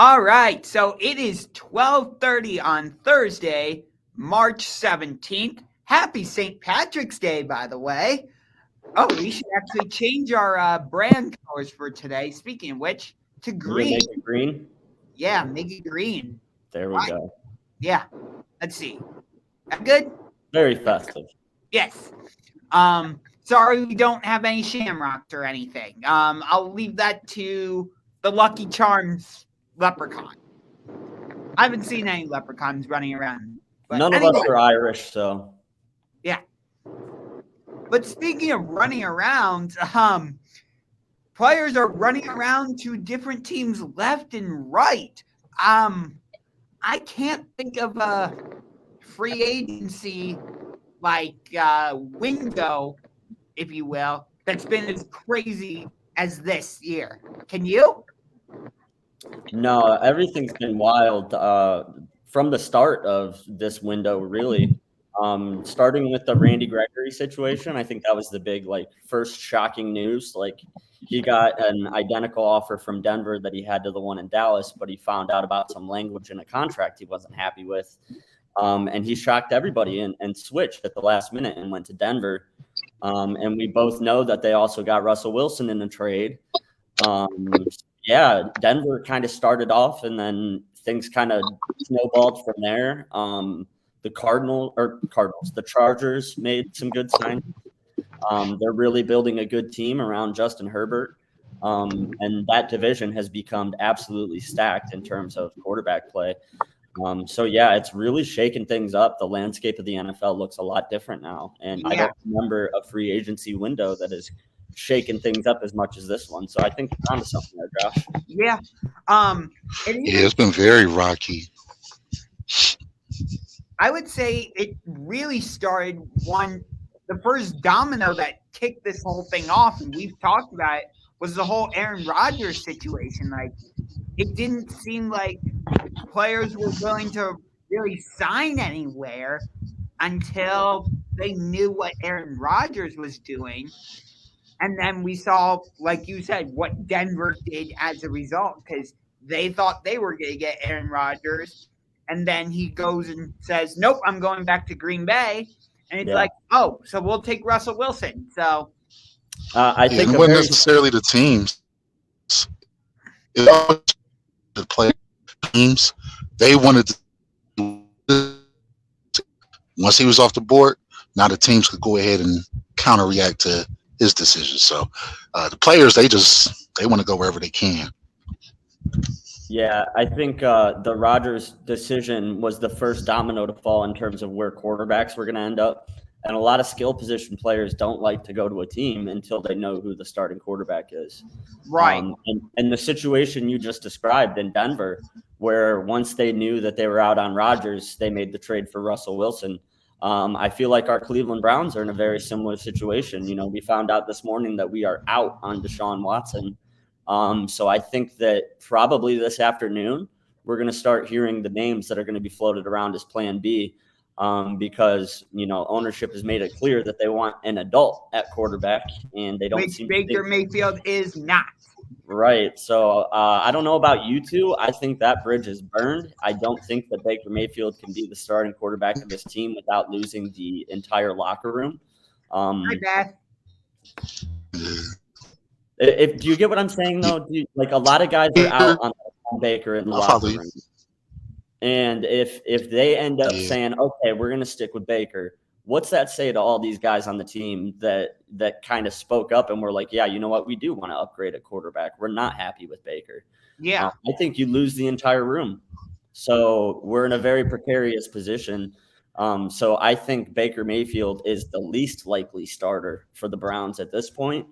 All right, so it is 12:30 on Thursday, March 17th. Happy St. Patrick's Day, by the way. Oh, we should actually change our brand colors for today. Speaking of which, to green. Make it green? Yeah, make it green. There we go. Yeah, let's see. That good? Very festive. Yes. Sorry we don't have any shamrocks or anything. I'll leave that to the Lucky Charms leprechaun. I haven't seen any leprechauns running around. But none of us are Irish, so. Yeah. But speaking of running around, players are running around to different teams left and right. I can't think of a free agency window, if you will, that's been as crazy as this year. Can you? No, everything's been wild from the start of this window, really. Starting with the Randy Gregory situation, I think that was the big, first shocking news. He got an identical offer from Denver that he had to the one in Dallas, but he found out about some language in a contract he wasn't happy with. And he shocked everybody and switched at the last minute and went to Denver. And we both know that they also got Russell Wilson in the trade. Yeah, Denver kind of started off, and then things kind of snowballed from there. The the Chargers made some good signs. They're really building a good team around Justin Herbert. And that division has become absolutely stacked in terms of quarterback play. So, yeah, it's really shaking things up. The landscape of the NFL looks a lot different now. And I don't remember a free agency window that is shaking things up as much as this one. So I think you're onto something there, Josh. Yeah. It's been very rocky. I would say it really started the first domino that kicked this whole thing off, and we've talked about it, was the whole Aaron Rodgers situation. It didn't seem like players were willing to really sign anywhere until they knew what Aaron Rodgers was doing. And then we saw, like you said, what Denver did as a result, because they thought they were going to get Aaron Rodgers. And then he goes and says, nope, I'm going back to Green Bay. And it's so we'll take Russell Wilson. So I think it wasn't necessarily the teams. It was the play teams. They wanted to. Once he was off the board, now the teams could go ahead and counter-react to his decision. So the players, they want to go wherever they can. Yeah, I think the Rodgers decision was the first domino to fall in terms of where quarterbacks were going to end up. And a lot of skill position players don't like to go to a team until they know who the starting quarterback is. Right. And the situation you just described in Denver, where once they knew that they were out on Rodgers, they made the trade for Russell Wilson. I feel like our Cleveland Browns are in a very similar situation. We found out this morning that we are out on Desean Watson. So I think that probably this afternoon, we're going to start hearing the names that are going to be floated around as plan B, because, ownership has made it clear that they want an adult at quarterback, and they don't Which Baker Mayfield is not. Right. So I don't know about you two. I think that bridge is burned. I don't think that Baker Mayfield can be the starting quarterback of this team without losing the entire locker room. Hi, Beth. Do you get what I'm saying, though? A lot of guys are out on Baker in the locker room. And if they end up saying, okay, we're going to stick with Baker, what's that say to all these guys on the team that kind of spoke up and were like, yeah, you know what? We do want to upgrade at quarterback. We're not happy with Baker. Yeah. I think you lose the entire room. So we're in a very precarious position. So I think Baker Mayfield is the least likely starter for the Browns at this point.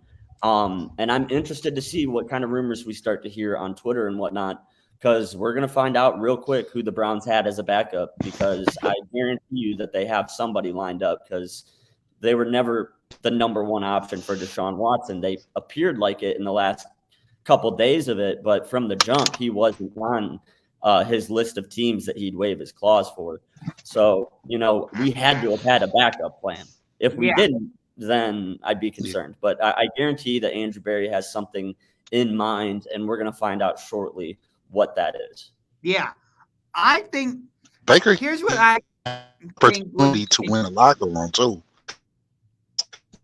And I'm interested to see what kind of rumors we start to hear on Twitter and whatnot, because we're going to find out real quick who the Browns had as a backup, because I guarantee you that they have somebody lined up, because they were never the number one option for Desean Watson. They appeared like it in the last couple days of it, but from the jump, he wasn't on his list of teams that he'd waive his clause for. So, we had to have had a backup plan. If we didn't, then I'd be concerned. But I guarantee that Andrew Berry has something in mind, and we're going to find out shortly what that is. Yeah. I think Baker here's what I think would opportunity to win a locker room too.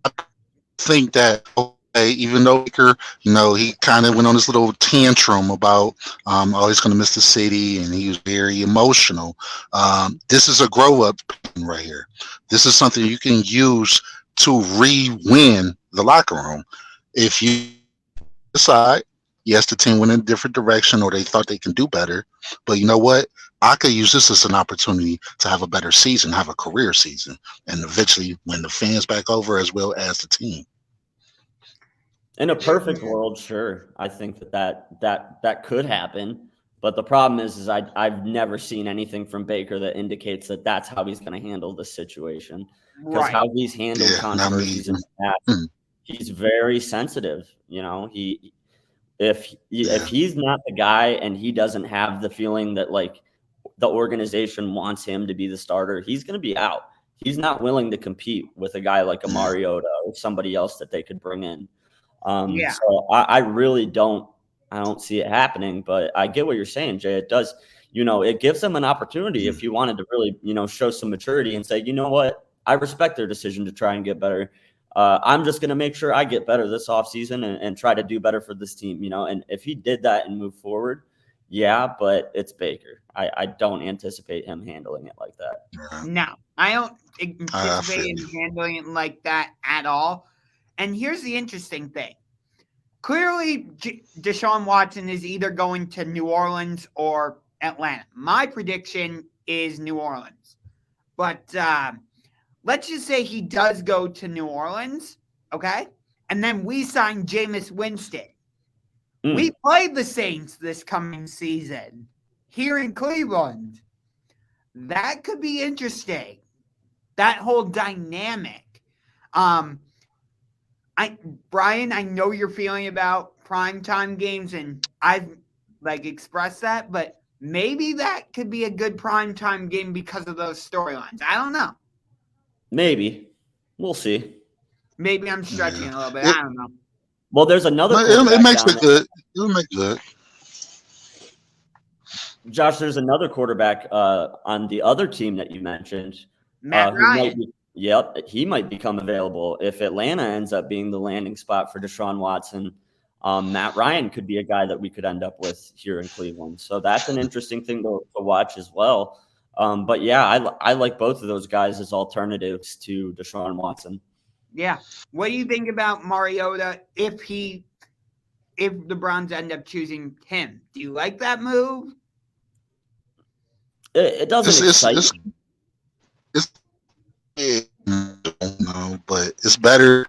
I think that okay, even though Baker, he kind of went on this little tantrum about oh, he's going to miss the city, and he was very emotional. This is a grow up right here. This is something you can use to re-win the locker room. If you decide, yes, the team went in a different direction, or they thought they can do better, but you know what? I could use this as an opportunity to have a better season, have a career season, and eventually win the fans back over as well as the team. In a perfect world, sure, I think that could happen. But the problem is I've never seen anything from Baker that indicates that that's how he's going to handle this situation. Because right. how he's handled Yeah, not me. controversies in the past, he's very sensitive. If he's not the guy and he doesn't have the feeling that like the organization wants him to be the starter, he's going to be out. He's not willing to compete with a guy like a Mariota or somebody else that they could bring in. So I really don't see it happening, but I get what you're saying, Jay. It does, it gives them an opportunity if you wanted to really, show some maturity and say, you know what, I respect their decision to try and get better. I'm just going to make sure I get better this offseason and try to do better for this team, and if he did that and move forward, yeah, but it's Baker. I don't anticipate him handling it like that. No, I don't anticipate him handling it like that at all. And here's the interesting thing. Clearly, Desean Watson is either going to New Orleans or Atlanta. My prediction is New Orleans. But let's just say he does go to New Orleans, okay? And then we sign Jameis Winston. We played the Saints this coming season here in Cleveland. That could be interesting. That whole dynamic. Bryan, I know your feeling about primetime games, and I've expressed that, but maybe that could be a good primetime game because of those storylines. I don't know. Maybe. We'll see. Maybe I'm stretching a little bit. I don't know. Well, there's another. It makes it good. It'll make good. Josh, there's another quarterback on the other team that you mentioned. Matt Ryan. He might become available if Atlanta ends up being the landing spot for Desean Watson. Matt Ryan could be a guy that we could end up with here in Cleveland. So that's an interesting thing to watch as well. But yeah, I like both of those guys as alternatives to Desean Watson. Yeah. What do you think about Mariota if the Browns end up choosing him? Do you like that move? It doesn't excite me. I don't know, but it's better.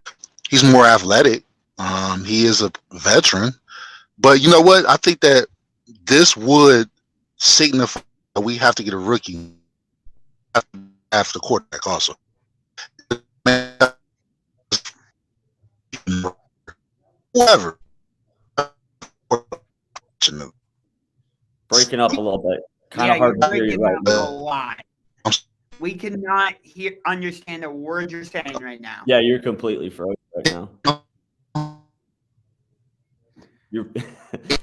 He's more athletic. He is a veteran. But you know what? I think that this would signify that we have to get a rookie after the quarterback also. Whoever. Breaking up a little bit. Kind of hard to hear you right now. A lot. We cannot understand a word you're saying right now. Yeah, you're completely frozen right now.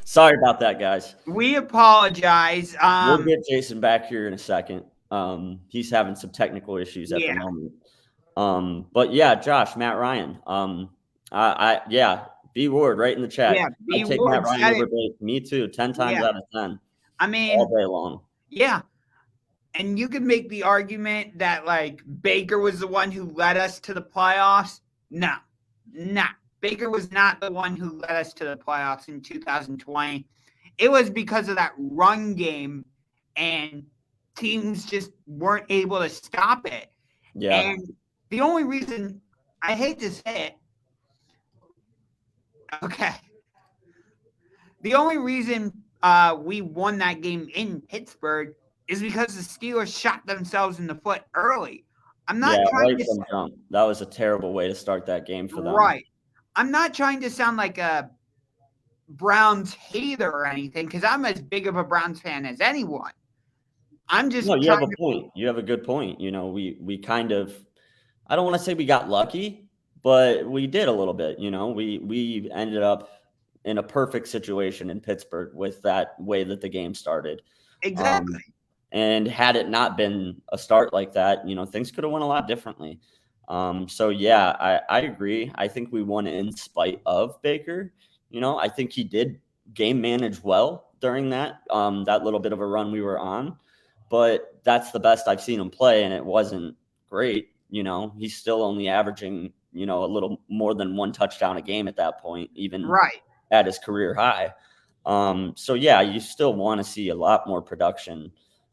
Sorry about that, guys. We apologize. We'll get Jason back here in a second. He's having some technical issues at the moment. But yeah, Josh, Matt Ryan. B Ward right in the chat. Yeah, I take Matt Ryan over Blake. Me too. 10 times out of 10. I mean, all day long. Yeah. And you can make the argument that Baker was the one who led us to the playoffs. No. Baker was not the one who led us to the playoffs in 2020. It was because of that run game, and teams just weren't able to stop it. Yeah. And the only reason, I hate to say it, okay, the only reason we won that game in Pittsburgh is because the Steelers shot themselves in the foot early. I'm not trying to jump. That was a terrible way to start that game for them. Right. I'm not trying to sound like a Browns hater or anything, because I'm as big of a Browns fan as anyone. I'm just you have a point. You have a good point. We kind of, I don't want to say we got lucky, but we did a little bit. We ended up in a perfect situation in Pittsburgh with that way that the game started. Exactly. And had it not been a start like that, things could have went a lot differently. So yeah, I agree. I think we won in spite of Baker. I think he did game manage well during that little bit of a run we were on, but that's the best I've seen him play, and it wasn't great. He's still only averaging, a little more than one touchdown a game at that point, even Right. at his career high. So yeah, you still want to see a lot more production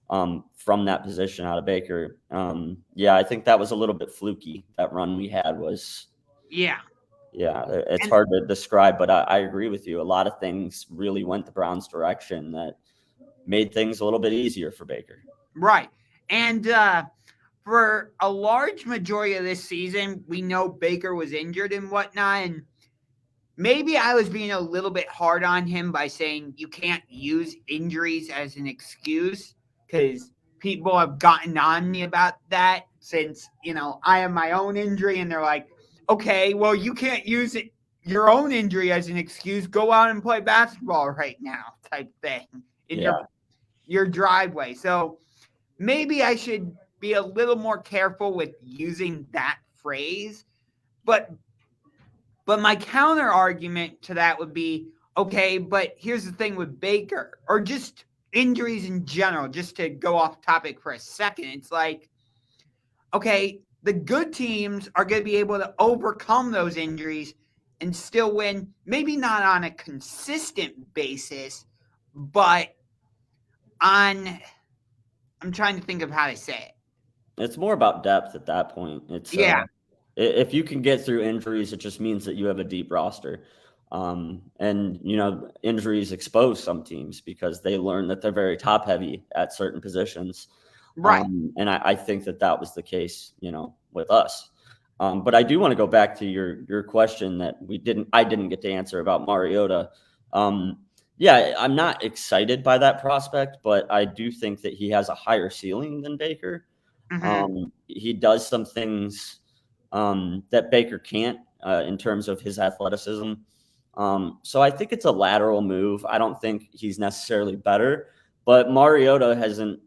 from that position out of Baker. Yeah, I think that was a little bit fluky. That run we had was, Yeah. it's And hard to describe, but I agree with you. A lot of things really went the Browns' direction that made things a little bit easier for Baker. right. And for a large majority of this season, we know Baker was injured and whatnot. And maybe I was being a little bit hard on him by saying you can't use injuries as an excuse, because people have gotten on me about that since, I have my own injury, and they're like, okay, well, you can't use your own injury as an excuse. Go out and play basketball right now, type thing in Yeah. your driveway. So maybe I should be a little more careful with using that phrase. But my counter argument to that would be, okay, but here's the thing with Baker, or just injuries in general, just to go off topic for a second. It's like, okay, the good teams are going to be able to overcome those injuries and still win, maybe not on a consistent basis, but I'm trying to think of how to say it. It's more about depth at that point. It's Yeah. If you can get through injuries, it just means that you have a deep roster. And injuries expose some teams because they learn that they're very top heavy at certain positions. Right. And I think that was the case, with us. But I do want to go back to your question that I didn't get to answer about Mariota. Yeah, I'm not excited by that prospect, but I do think that he has a higher ceiling than Baker. Mm-hmm. He does some things that Baker can't in terms of his athleticism. So I think it's a lateral move. I don't think he's necessarily better, but Mariota hasn't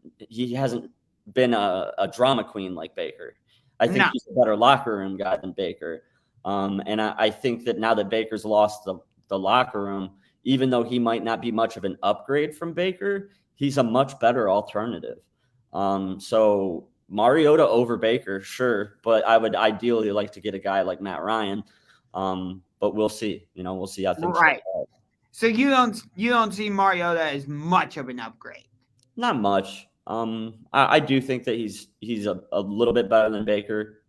been a drama queen like Baker. I think No. he's a better locker room guy than Baker. And I think that now that Baker's lost the locker room, even though he might not be much of an upgrade from Baker, he's a much better alternative. So Mariota over Baker, sure, but I would ideally like to get a guy like Matt Ryan. But we'll see. We'll see how things Right. go. So you don't see Mariota as much of an upgrade. Not much. I do think that he's a little bit better than Baker.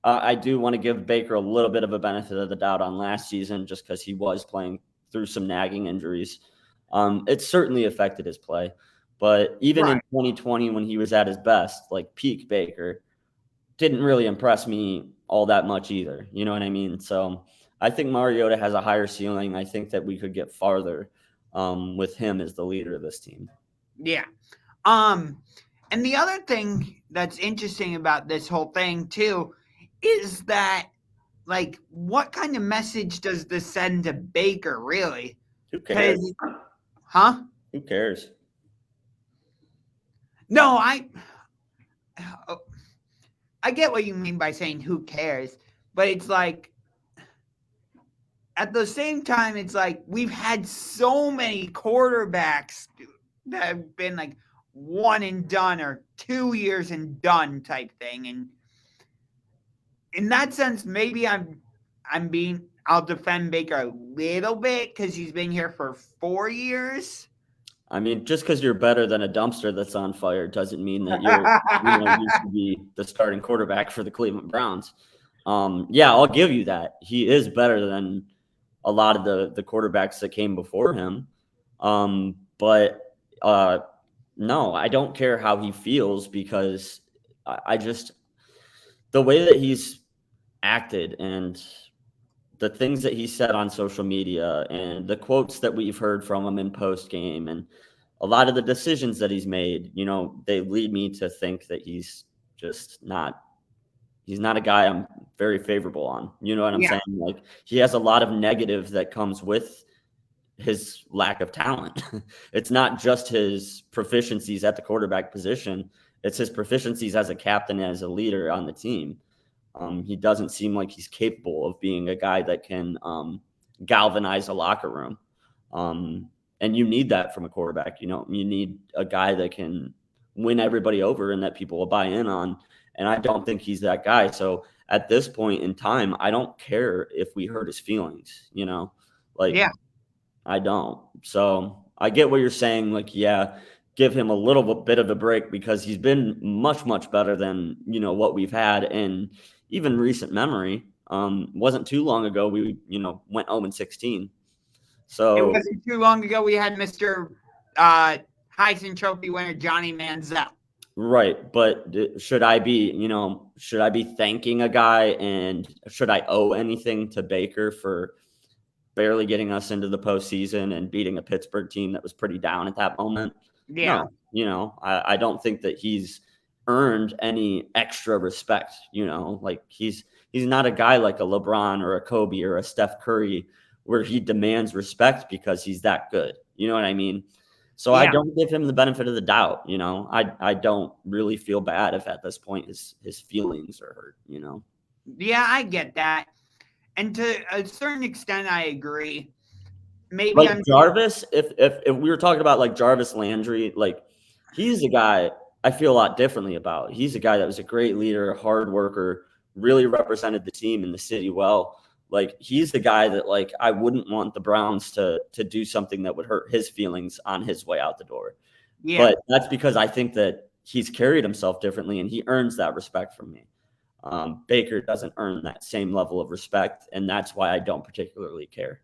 I do want to give Baker a little bit of a benefit of the doubt on last season, just because he was playing through some nagging injuries. It certainly affected his play. But even in 2020, when he was at his best, like peak Baker, didn't really impress me all that much either. You know what I mean? So I think Mariota has a higher ceiling. I think that we could get farther with him as the leader of this team. Yeah. And the other thing that's interesting about this whole thing too is that, like, what kind of message does this send to Baker, really? Who cares? Huh? Who cares? No, I get what you mean by saying who cares, but it's like, at the same time, it's like we've had so many quarterbacks that have been like one and done or 2 years and done type thing. And in that sense, maybe I'll defend Baker a little bit because he's been here for 4 years. I mean, just because you're better than a dumpster that's on fire doesn't mean that you're you should be the starting quarterback for the Cleveland Browns. Yeah, I'll give you that. He is better than a lot of the quarterbacks that came before him. But no, I don't care how he feels, because I just, the way that he's acted and the things that he said on social media and the quotes that we've heard from him in post game and a lot of the decisions that he's made, they lead me to think that he's not a guy I'm very favorable on. You know what I'm saying? Like, he has a lot of negative that comes with his lack of talent. It's not just his proficiencies at the quarterback position. It's his proficiencies as a captain, as a leader on the team. He doesn't seem like he's capable of being a guy that can galvanize a locker room. And you need that from a quarterback. You need a guy that can win everybody over and that people will buy in on. And I don't think he's that guy. So at this point in time, I don't care if we hurt his feelings, Yeah. I don't. So I get what you're saying. Like, yeah, give him a little bit of a break because he's been much, much better than, what we've had in even recent memory. Wasn't too long ago we, went 0-16. So It wasn't too long ago we had Mr. Heisman Trophy winner Johnny Manziel. Right, but should I be thanking a guy, and should I owe anything to Baker for barely getting us into the postseason and beating a Pittsburgh team that was pretty down at that moment? Yeah. No, I don't think that he's earned any extra respect. Like he's not a guy like a LeBron or a Kobe or a Steph Curry where he demands respect because he's that good. You know what I mean? So Yeah. I don't give him the benefit of the doubt. I don't really feel bad if at this point his feelings are hurt. Yeah, I get that. And to a certain extent, I agree. Maybe Like Jarvis, if we were talking about like Jarvis Landry, like he's a guy I feel a lot differently about. He's a guy that was a great leader, a hard worker, really represented the team and the city well. Like he's the guy that like I wouldn't want the Browns to do something that would hurt his feelings on his way out the door. Yeah. But that's because I think that he's carried himself differently and he earns that respect from me. Baker doesn't earn that same level of respect, and that's why I don't particularly care.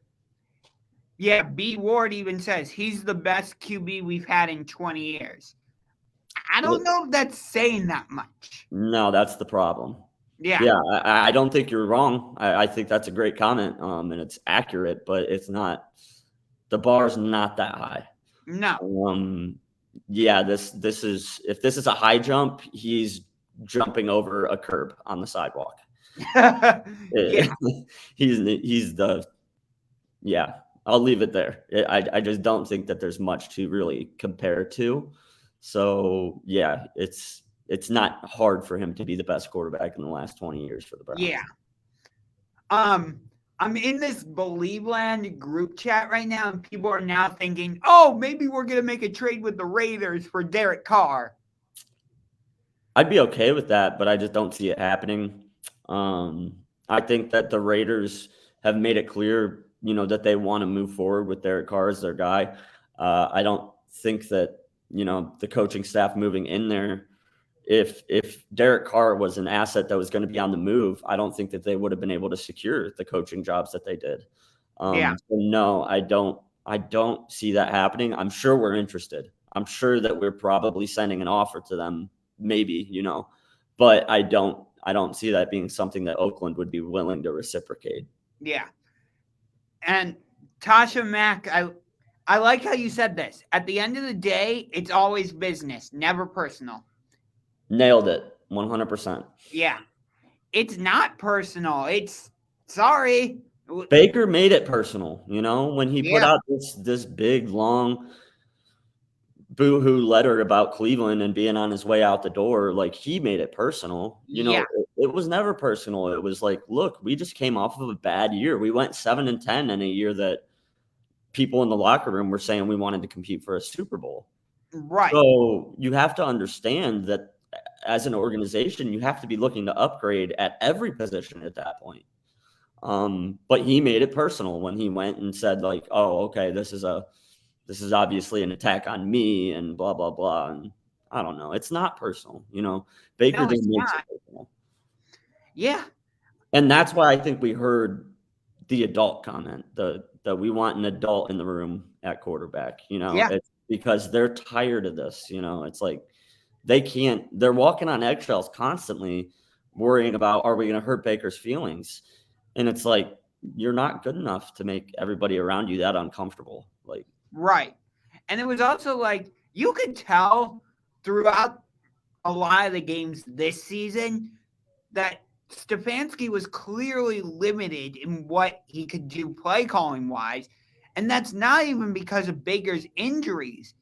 Yeah, B. Ward even says he's the best QB we've had in 20 years. I don't know if that's saying that much. No, that's the problem. Yeah. I don't think you're wrong. I think that's a great comment, and it's accurate, but it's not. The bar's not that high. No. Yeah, this is if this is a high jump, he's jumping over a curb on the sidewalk. Yeah. he's the yeah. I'll leave it there. I just don't think that there's much to really compare to. So yeah, it's not hard for him to be the best quarterback in the last 20 years for the Browns. Yeah. I'm in this Believe Land group chat right now, and people are now thinking, oh, maybe we're going to make a trade with the Raiders for Derek Carr. I'd be okay with that, but I just don't see it happening. I think that the Raiders have made it clear, that they want to move forward with Derek Carr as their guy. I don't think that, the coaching staff moving in there, if Derek Carr was an asset that was going to be on the move, I don't think that they would have been able to secure the coaching jobs that they did. So no, I don't see that happening. I'm sure we're interested. I'm sure that we're probably sending an offer to them, maybe, but I don't see that being something that Oakland would be willing to reciprocate. Yeah. And Tasha Mack, I like how you said this. At the end of the day, it's always business, never personal. Nailed it. 100%. Yeah. It's not personal. It's sorry. Baker made it personal, when he put out this big, long boo-hoo letter about Cleveland and being on his way out the door. Like, he made it personal. It was never personal. It was like, look, we just came off of a bad year. We went 7-10 in a year that people in the locker room were saying we wanted to compete for a Super Bowl. Right. So you have to understand that as an organization, you have to be looking to upgrade at every position at that point. But he made it personal when he went and said, like, oh, okay, this is obviously an attack on me and blah, blah, blah. And I don't know. It's not personal. Baker didn't make it personal. Yeah. And that's why I think we heard the adult comment, that we want an adult in the room at quarterback. It's because they're tired of this. It's like they're walking on eggshells constantly worrying about, are we going to hurt Baker's feelings? And it's like, you're not good enough to make everybody around you that uncomfortable. Like, right. And it was also like, you could tell throughout a lot of the games this season that Stefanski was clearly limited in what he could do play calling wise. And that's not even because of Baker's injuries.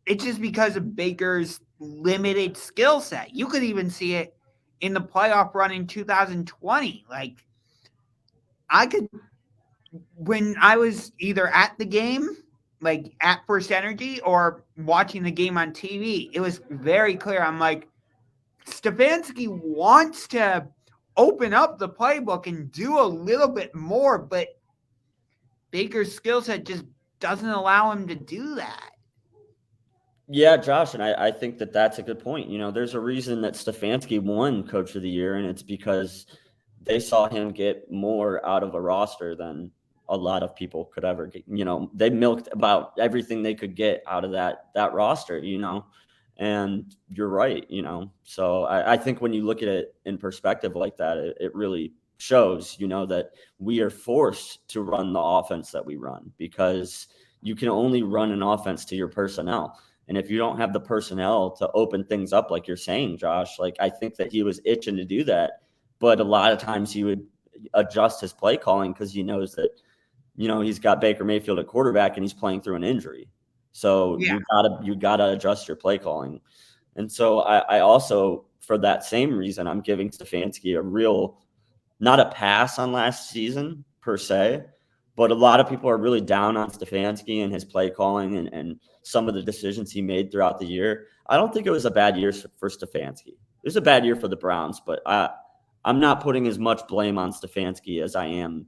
It's just because of Baker's limited skill set. You could even see it in the playoff run in 2020. Like, I could, when I was either at the game, like at First Energy, or watching the game on TV, it was very clear. I'm like, Stefanski wants to open up the playbook and do a little bit more, but Baker's skill set just doesn't allow him to do that. Yeah, Josh, and I think that that's a good point. There's a reason that Stefanski won Coach of the Year, and it's because they saw him get more out of a roster than a lot of people could ever get. They milked about everything they could get out of that roster, and you're right, So I think when you look at it in perspective like that, it really shows, that we are forced to run the offense that we run because you can only run an offense to your personnel. And if you don't have the personnel to open things up, like you're saying, Josh, like I think that he was itching to do that. But a lot of times he would adjust his play calling because he knows that, he's got Baker Mayfield at quarterback and he's playing through an injury. So Yeah. you gotta adjust your play calling. And so I also, for that same reason, I'm giving Stefanski a real, not a pass on last season per se, but a lot of people are really down on Stefanski and his play calling and some of the decisions he made throughout the year. I don't think it was a bad year for Stefanski. It was a bad year for the Browns, but I'm not putting as much blame on Stefanski as I am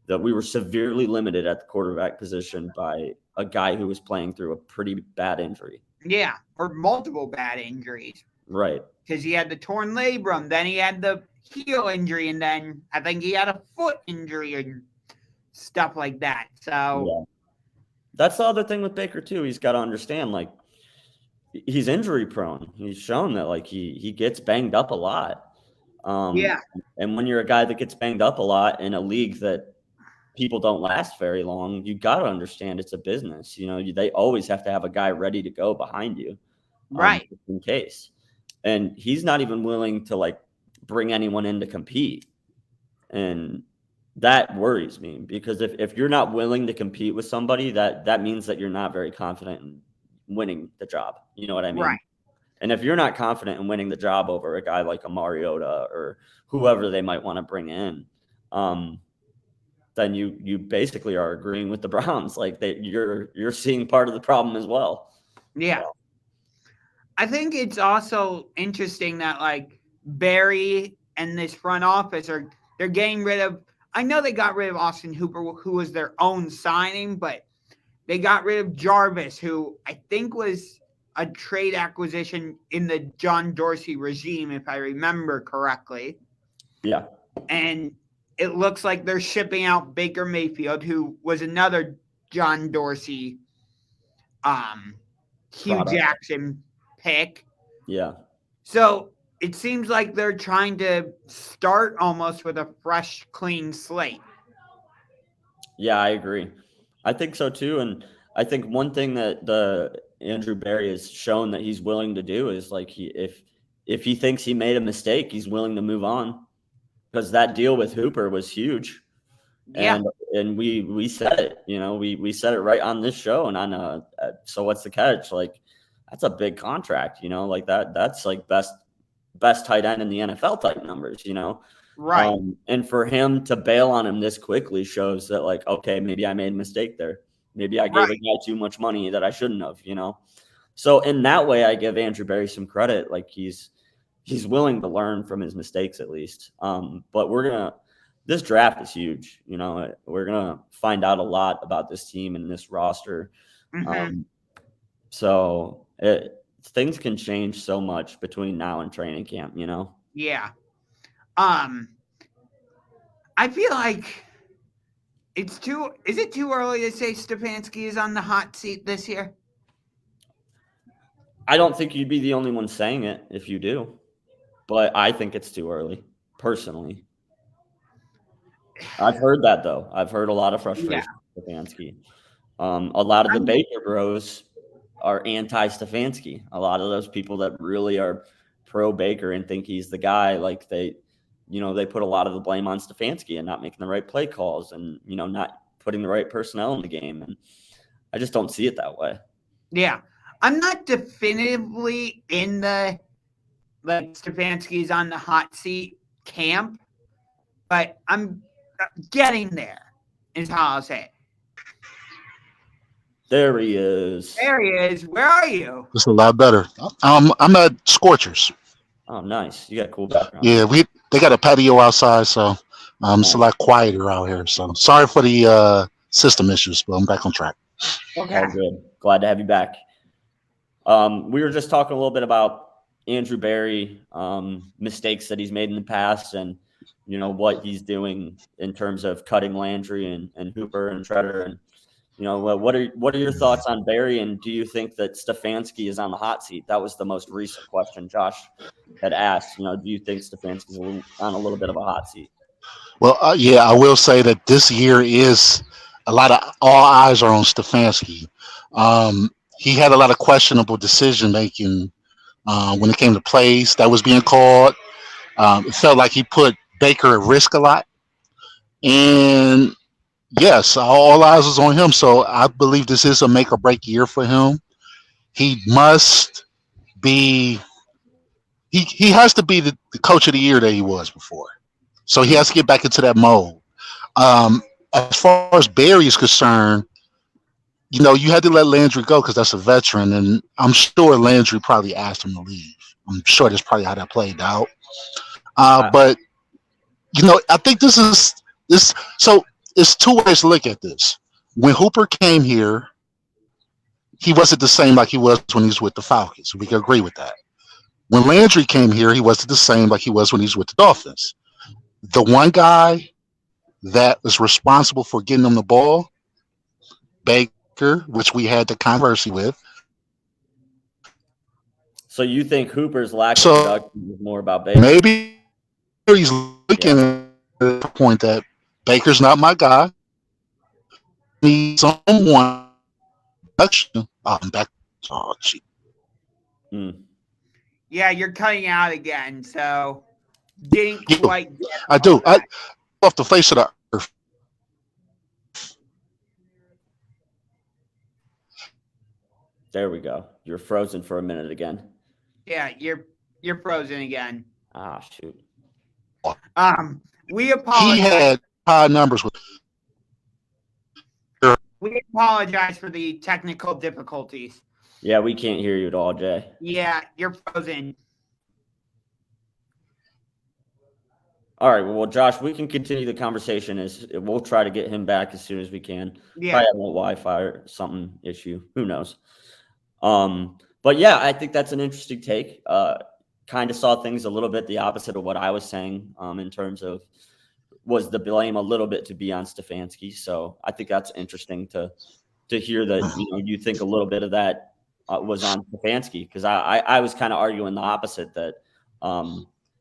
that we were severely limited at the quarterback position by a guy who was playing through a pretty bad injury. Yeah, or multiple bad injuries. Right. Because he had the torn labrum, then he had the heel injury, and then I think he had a foot injury and stuff like that. So yeah. That's the other thing with Baker too. He's got to understand, like, he's injury prone. He's shown that, like, he gets banged up a lot. And when you're a guy that gets banged up a lot in a league that people don't last very long, you got to understand it's a business. They always have to have a guy ready to go behind you, right, in case. And he's not even willing to, like, bring anyone in to compete. And that worries me because if you're not willing to compete with somebody, that means that you're not very confident in winning the job. You know what I mean? Right. And if you're not confident in winning the job over a guy like a Mariota or whoever they might want to bring in, then you basically are agreeing with the Browns. Like you're seeing part of the problem as well. Yeah. So. I think it's also interesting that, like, Barry and this front office they're getting rid of. I know they got rid of Austin Hooper, who was their own signing, but they got rid of Jarvis, who I think was a trade acquisition in the John Dorsey regime, if I remember correctly. Yeah. And it looks like they're shipping out Baker Mayfield, who was another John Dorsey, Hugh Jackson pick. Yeah. So it seems like they're trying to start almost with a fresh, clean slate. Yeah, I agree. I think so too. And I think one thing that the Andrew Berry has shown that he's willing to do is, like, if he thinks he made a mistake, he's willing to move on, because that deal with Hooper was huge. Yeah. And we said it, we said it right on this show and on So What's the Catch? Like, that's a big contract, like that's like best tight end in the NFL type numbers, Right. And for him to bail on him this quickly shows that, like, okay, maybe I made a mistake there. Maybe I gave a guy too much money that I shouldn't have, So in that way, I give Andrew Berry some credit. Like, he's willing to learn from his mistakes at least. But this draft is huge. We're going to find out a lot about this team and this roster. Mm-hmm. So things can change so much between now and training camp, Yeah. I feel like is it too early to say Stefanski is on the hot seat this year? I don't think you'd be the only one saying it if you do, but I think it's too early, personally. I've heard that, though. I've heard a lot of frustration with Stefanski. A lot of the Baker bros are anti-Stefanski. A lot of those people that really are pro Baker and think he's the guy, like they put a lot of the blame on Stefanski and not making the right play calls and, not putting the right personnel in the game. And I just don't see it that way. Yeah. I'm not definitively in the Stefanski's on the hot seat camp, but I'm getting there, is how I'll say it. There he is. There he is. Where are you? It's a lot better. I'm at Scorchers. Oh, nice. You got a cool background. Yeah, they got a patio outside, so it's a lot quieter out here. So sorry for the system issues, but I'm back on track. Okay. All good. Glad to have you back. We were just talking a little bit about Andrew Berry, mistakes that he's made in the past, and what he's doing in terms of cutting Landry and Hooper and Treader. And what are your thoughts on Berry, and do you think that Stefanski is on the hot seat? That was the most recent question Josh had asked. Do you think Stefanski's on a little bit of a hot seat? Well, yeah, I will say that this year is a lot of all eyes are on Stefanski. He had a lot of questionable decision making when it came to plays that was being called. It felt like he put Baker at risk a lot. And yes, all eyes was on him. So I believe this is a make or break year for him. He must be, he has to be the coach of the year that he was before. So he has to get back into that mode. As far as Berry is concerned, you had to let Landry go because that's a veteran. And I'm sure Landry probably asked him to leave. I'm sure that's probably how that played out. But, I think this. So it's two ways to look at this. When Hooper came here, he wasn't the same like he was when he was with the Falcons. We can agree with that. When Landry came here, he wasn't the same like he was when he was with the Dolphins. The one guy that was responsible for getting them the ball, Baker, which we had the controversy with. So you think Hooper's lack of production is more about Baker? Maybe he's looking at the point that Baker's not my guy. Need someone. I'm back. Oh, gee. Yeah, you're cutting out again, so didn't quite get I do. I off the face of the earth. There we go. You're frozen for a minute again. Yeah, you're frozen again. Ah, shoot. We apologize. He had high numbers with. We apologize for the technical difficulties. Yeah, we can't hear you at all, Jay. Yeah, you're frozen. All right, well, Josh, we can continue the conversation. We'll try to get him back as soon as we can. Yeah. Probably have a Wi-Fi or something issue. Who knows? But yeah, I think that's an interesting take. Kind of saw things a little bit the opposite of what I was saying in terms of was the blame a little bit to be on Stefanski. So I think that's interesting to hear that you think a little bit of that was on Stefanski, because I was kind of arguing the opposite, that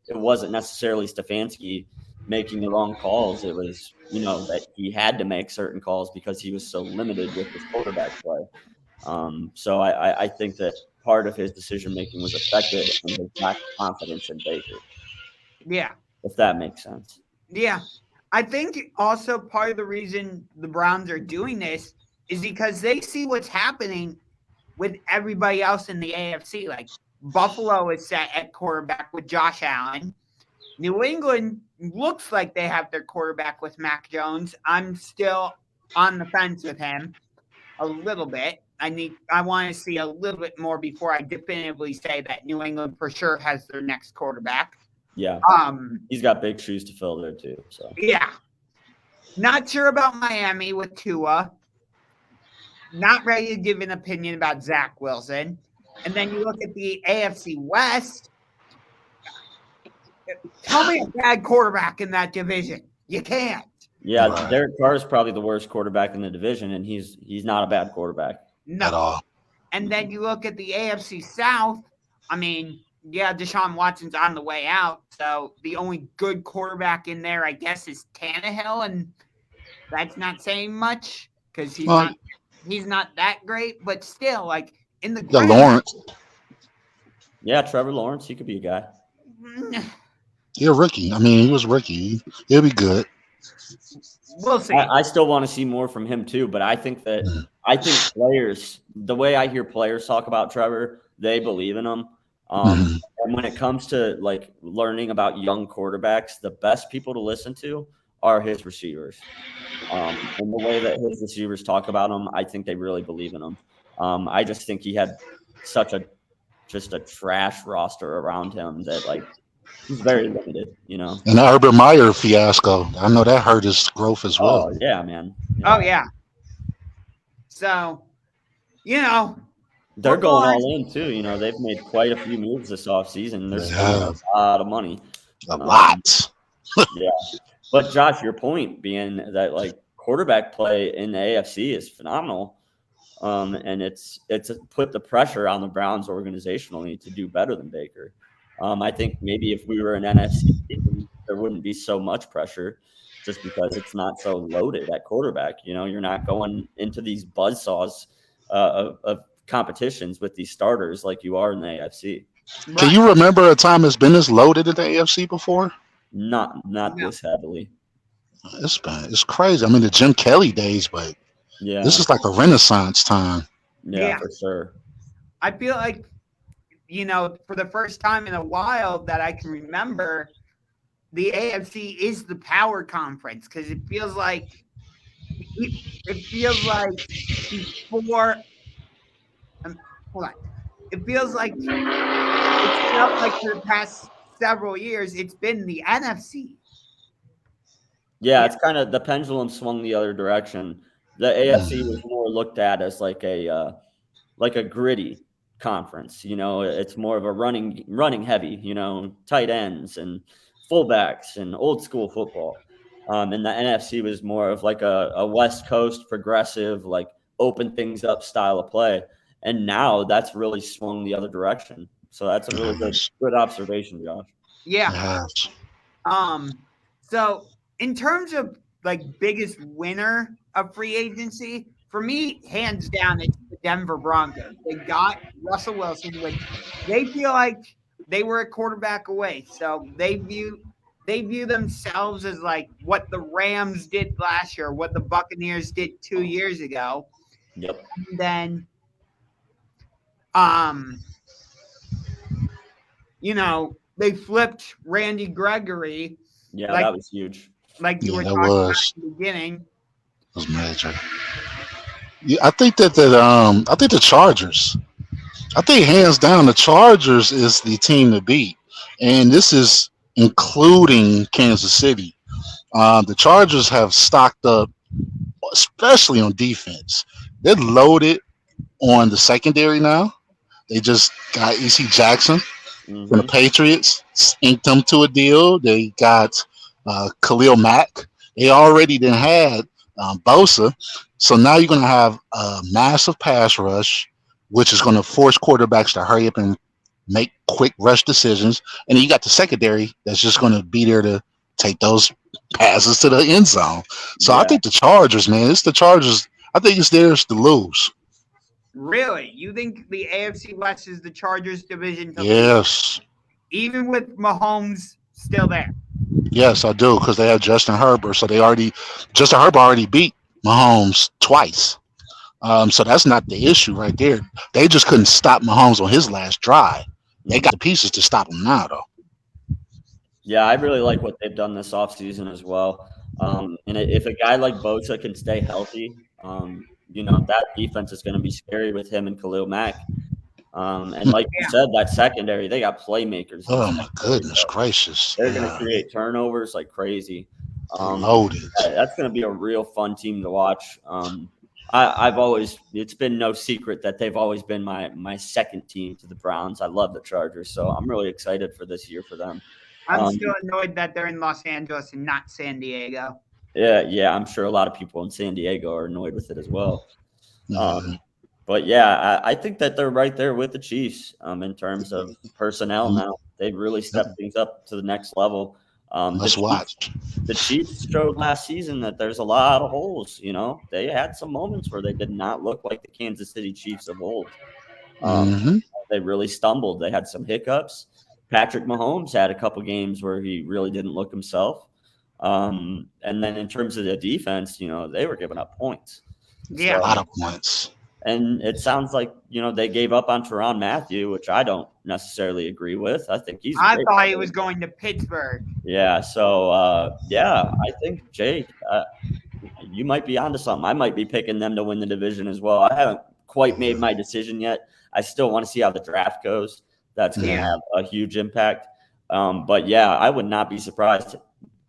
it wasn't necessarily Stefanski making the wrong calls. It was that he had to make certain calls because he was so limited with his quarterback play. So I think that part of his decision making was affected and his lack of confidence in Baker. Yeah. If that makes sense. Yeah. I think also part of the reason the Browns are doing this is because they see what's happening with everybody else in the AFC. Like Buffalo is set at quarterback with Josh Allen. New England looks like they have their quarterback with Mac Jones. I'm still on the fence with him a little bit. I want to see a little bit more before I definitively say that New England for sure has their next quarterback. Yeah. He's got big shoes to fill there too. So yeah. Not sure about Miami with Tua. Not ready to give an opinion about Zach Wilson. And then you look at the AFC West. Tell me a bad quarterback in that division. You can't. Yeah, Derek Carr is probably the worst quarterback in the division, and he's not a bad quarterback. No. At all. And then you look at the AFC South. I mean, yeah, Desean Watson's on the way out. So the only good quarterback in there, I guess, is Tannehill. And that's not saying much because he's not that great. But still, like, in the Lawrence. Yeah, Trevor Lawrence. He could be a guy. He's a rookie. I mean, he was a rookie. He'll be good. We'll see. I still want to see more from him too, but I think players, the way I hear players talk about Trevor, they believe in him. And when it comes to like learning about young quarterbacks, the best people to listen to are his receivers. And the way that his receivers talk about him, I think they really believe in him. I just think he had such a trash roster around him that like he's very limited, you know. And the Urban Meyer fiasco, I know that hurt his growth as well. Oh yeah, man. Yeah. Oh yeah. So, you know, they're going all in too. You know, they've made quite a few moves this offseason. They're spending a lot of money. A lot. Yeah. But Josh, your point being that like quarterback play in the AFC is phenomenal. And it's put the pressure on the Browns organizationally to do better than Baker. I think maybe if we were an NFC team, there wouldn't be so much pressure just because it's not so loaded at quarterback. You know, you're not going into these buzzsaws of competitions with these starters like you are in the AFC. right. Can you remember a time it's been this loaded in the AFC before? Not this heavily. It's crazy. I mean, the Jim Kelly days, but Yeah, this is like a renaissance time. yeah, for sure. I feel like, you know, for the first time in a while that I can remember, the AFC is the power conference because it feels like before. Hold on. It feels like it's felt like for the past several years it's been the NFC. Yeah, it's kind of the pendulum swung the other direction. The AFC was more looked at as like a gritty conference. You know, it's more of a running heavy. You know, tight ends and fullbacks and old school football. And the NFC was more of like a West Coast progressive, like open things up style of play. And now that's really swung the other direction. So that's a really good observation, Josh. Yeah. Yes. So in terms of like biggest winner of free agency, for me, hands down, it's the Denver Broncos. They got Russell Wilson, which they feel like they were a quarterback away. So they view themselves as like what the Rams did last year, what the Buccaneers did 2 years ago. Yep. And then you know, they flipped Randy Gregory. Yeah, that was huge. Like you were talking about at the beginning. It was major. Yeah, I think the Chargers. I think hands down the Chargers is the team to beat, and this is including Kansas City. The Chargers have stocked up, especially on defense. They're loaded on the secondary now. They just got E.C. Jackson from the Patriots, inked them to a deal. They got Khalil Mack. They already had Bosa. So now you're going to have a massive pass rush, which is going to force quarterbacks to hurry up and make quick rush decisions. And then you got the secondary that's just going to be there to take those passes to the end zone. So I think the Chargers, man, it's the Chargers. I think it's theirs to lose. Really? You think the AFC West is the Chargers division to Yes. lose? Even with Mahomes still there? Yes, I do, because they have Justin Herbert. So Justin Herbert already beat Mahomes twice. So that's not the issue right there. They just couldn't stop Mahomes on his last drive. They got the pieces to stop him now, though. Yeah, I really like what they've done this offseason as well. And if a guy like Bosa can stay healthy, you know, that defense is going to be scary with him and Khalil Mack. And like you said, that secondary, they got playmakers. Oh, my goodness gracious. They're going to create turnovers like crazy. Loaded. That's going to be a real fun team to watch. It's been no secret that they've always been my second team to the Browns. I love the Chargers, so I'm really excited for this year for them. I'm still annoyed that they're in Los Angeles and not San Diego. Yeah, I'm sure a lot of people in San Diego are annoyed with it as well. But yeah, I think that they're right there with the Chiefs in terms of personnel now. They've really stepped things up to the next level. Let's watch. The Chiefs showed last season that there's a lot of holes. You know, they had some moments where they did not look like the Kansas City Chiefs of old. They really stumbled. They had some hiccups. Patrick Mahomes had a couple games where he really didn't look himself. And then in terms of the defense, they were giving up points. Yeah. A lot of points. And it sounds like, they gave up on Tyrann Mathieu, which I don't necessarily agree with. I think he's I thought he was going to Pittsburgh. Yeah. So, I think, Jay, you might be onto something. I might be picking them to win the division as well. I haven't quite made my decision yet. I still want to see how the draft goes. That's going to have a huge impact. But, yeah, I would not be surprised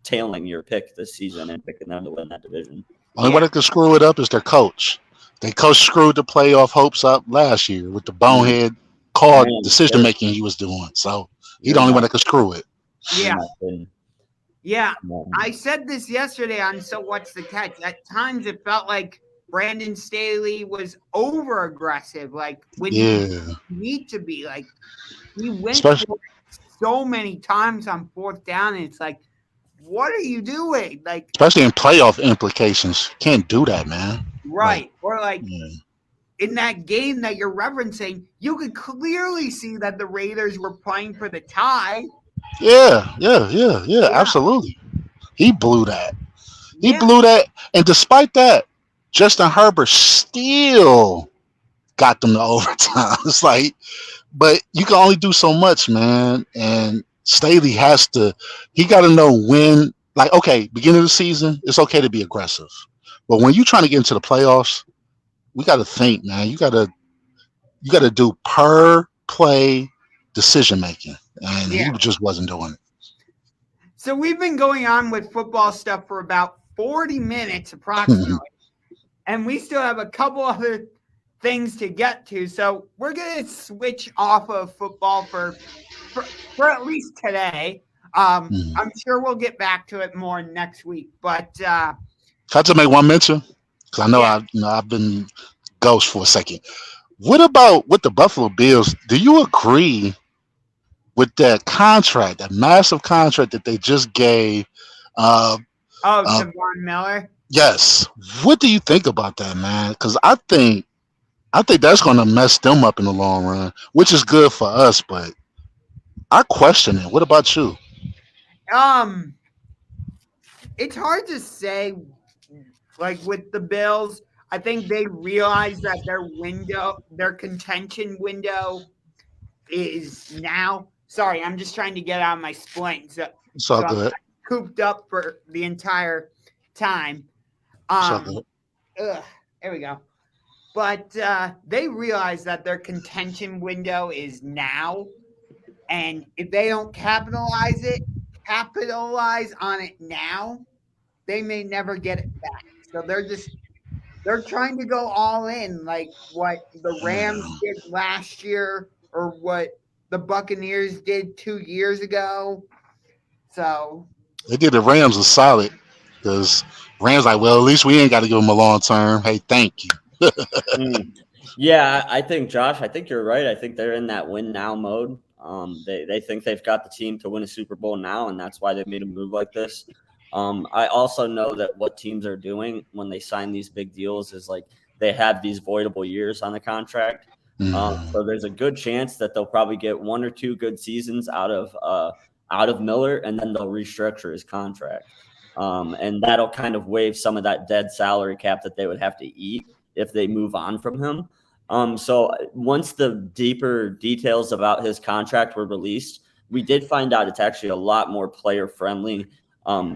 tailing your pick this season and picking them to win that division. Only way they could screw it up is their coach. Their coach screwed the playoff hopes up last year with the bonehead call decision making he was doing. So he's the only one that could screw it. Yeah. Yeah. I said this yesterday on So What's the Catch. At times it felt like Brandon Staley was over aggressive, like when you need to be. Like he went for it so many times on fourth down, and it's like, what are you doing? Like, especially in playoff implications, can't do that, man. Right. Or like in that game that you're referencing, you could clearly see that the Raiders were playing for the tie. Yeah, absolutely. He blew that. He blew that. And despite that, Justin Herbert still got them to overtime. It's like, but you can only do so much, man. And Staley he got to know when, like, okay, beginning of the season, it's okay to be aggressive. But when you're trying to get into the playoffs, we got to think, man. You got to do per play decision making. And he just wasn't doing it. So we've been going on with football stuff for about 40 minutes approximately. And we still have a couple other things to get to. So we're going to switch off of football for at least today. I'm sure we'll get back to it more next week. But can I just make one mention? Because I know I've been ghost for a second. What about with the Buffalo Bills? Do you agree with that contract, that massive contract that they just gave? Devon Miller. Yes. What do you think about that, man? Because I think that's going to mess them up in the long run, which is good for us. But I question it. What about you? It's hard to say. Like with the Bills, I think they realize that their contention window is now. Sorry, I'm just trying to get out of my splint. So good. I'm cooped up for the entire time. There we go. But they realize that their contention window is now. And if they don't capitalize on it now, they may never get it back. So they're trying to go all in, like what the Rams did last year or what the Buccaneers did 2 years ago. So they did the Rams a solid because Rams like, well, at least we ain't got to give them a long term. Hey, thank you. Yeah, I think, Josh, I think you're right. I think they're in that win now mode. They think they've got the team to win a Super Bowl now, and that's why they made a move like this. I also know that what teams are doing when they sign these big deals is like they have these voidable years on the contract. So there's a good chance that they'll probably get 1 or 2 good seasons out of Miller, and then they'll restructure his contract. And that'll kind of waive some of that dead salary cap that they would have to eat if they move on from him. So once the deeper details about his contract were released, we did find out it's actually a lot more player friendly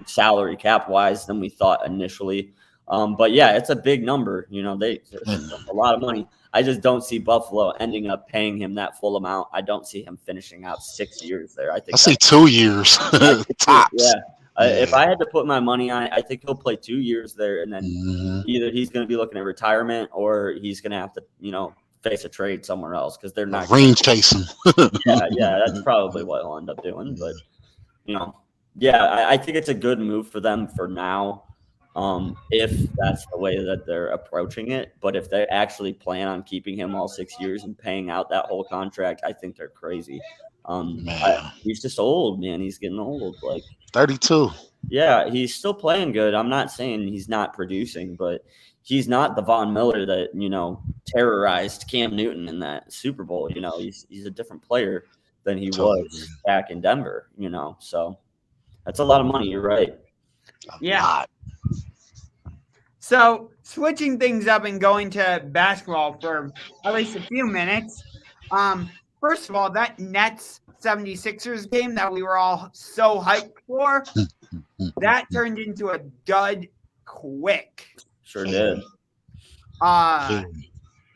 salary cap wise than we thought initially. But yeah, it's a big number. A lot of money. I just don't see Buffalo ending up paying him that full amount. I don't see him finishing out 6 years there. I see 2 years tops. Yeah. If I had to put my money on it, I think he'll play 2 years there, and then either he's going to be looking at retirement or he's going to have to, face a trade somewhere else because they're not ring chasing. yeah, that's probably what he'll end up doing. But I think it's a good move for them for now. If that's the way that they're approaching it, but if they actually plan on keeping him all 6 years and paying out that whole contract, I think they're crazy. He's just old, man. He's getting old. Like 32. Yeah, he's still playing good. I'm not saying he's not producing, but he's not the Von Miller that, terrorized Cam Newton in that Super Bowl. He's a different player than he was back in Denver, so that's a lot of money. You're right. Yeah. lot. So switching things up and going to basketball for at least a few minutes. First of all, that Nets 76ers game that we were all so hyped for, that turned into a dud quick. Sure did.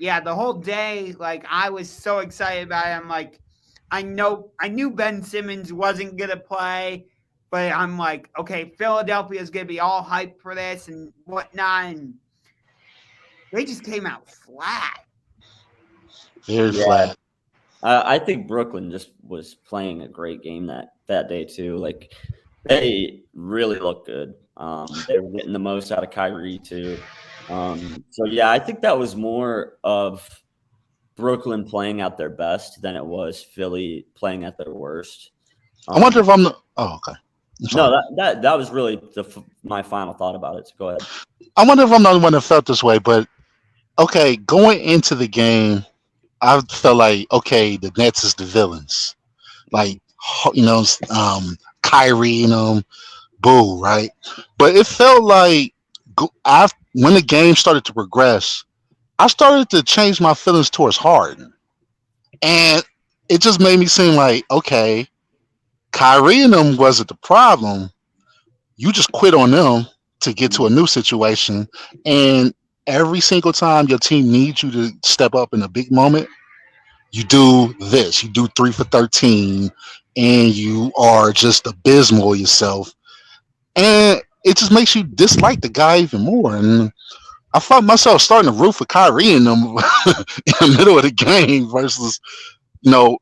Yeah, the whole day, like I was so excited about it. I'm like, I knew Ben Simmons wasn't gonna play, but I'm like, okay, Philadelphia's gonna be all hyped for this and whatnot, and they just came out flat. Very flat. I think Brooklyn just was playing a great game that day too. Like they really looked good. They were getting the most out of Kyrie too. So yeah, I think that was more of Brooklyn playing at their best than it was Philly playing at their worst. I wonder if I'm the. Oh, okay. No, that was really my final thought about it. So go ahead. I wonder if I'm the only one that felt this way, but okay, going into the game, I felt like okay, the Nets is the villains, like Kyrie and Boo, right? But it felt like when the game started to progress, I started to change my feelings towards Harden, and it just made me seem like okay, Kyrie and them wasn't the problem. You just quit on them to get to a new situation, and every single time your team needs you to step up in a big moment, you do this. You do 3 for 13, and you are just abysmal yourself, and it just makes you dislike the guy even more. And I found myself starting to root for Kyrie in them in the middle of the game versus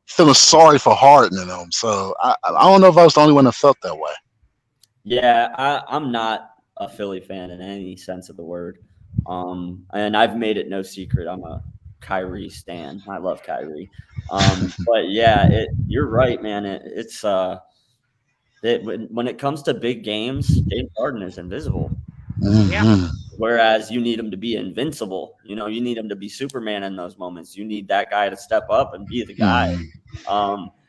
feeling sorry for Harden and them. So I don't know if I was the only one that felt that way. Yeah, I'm not a Philly fan in any sense of the word. And I've made it no secret I'm a Kyrie stan. I love Kyrie. But yeah, you're right, man. When it comes to big games, James Harden is invisible. Mm-hmm. Yeah. Whereas you need him to be invincible. You need him to be Superman in those moments. You need that guy to step up and be the guy.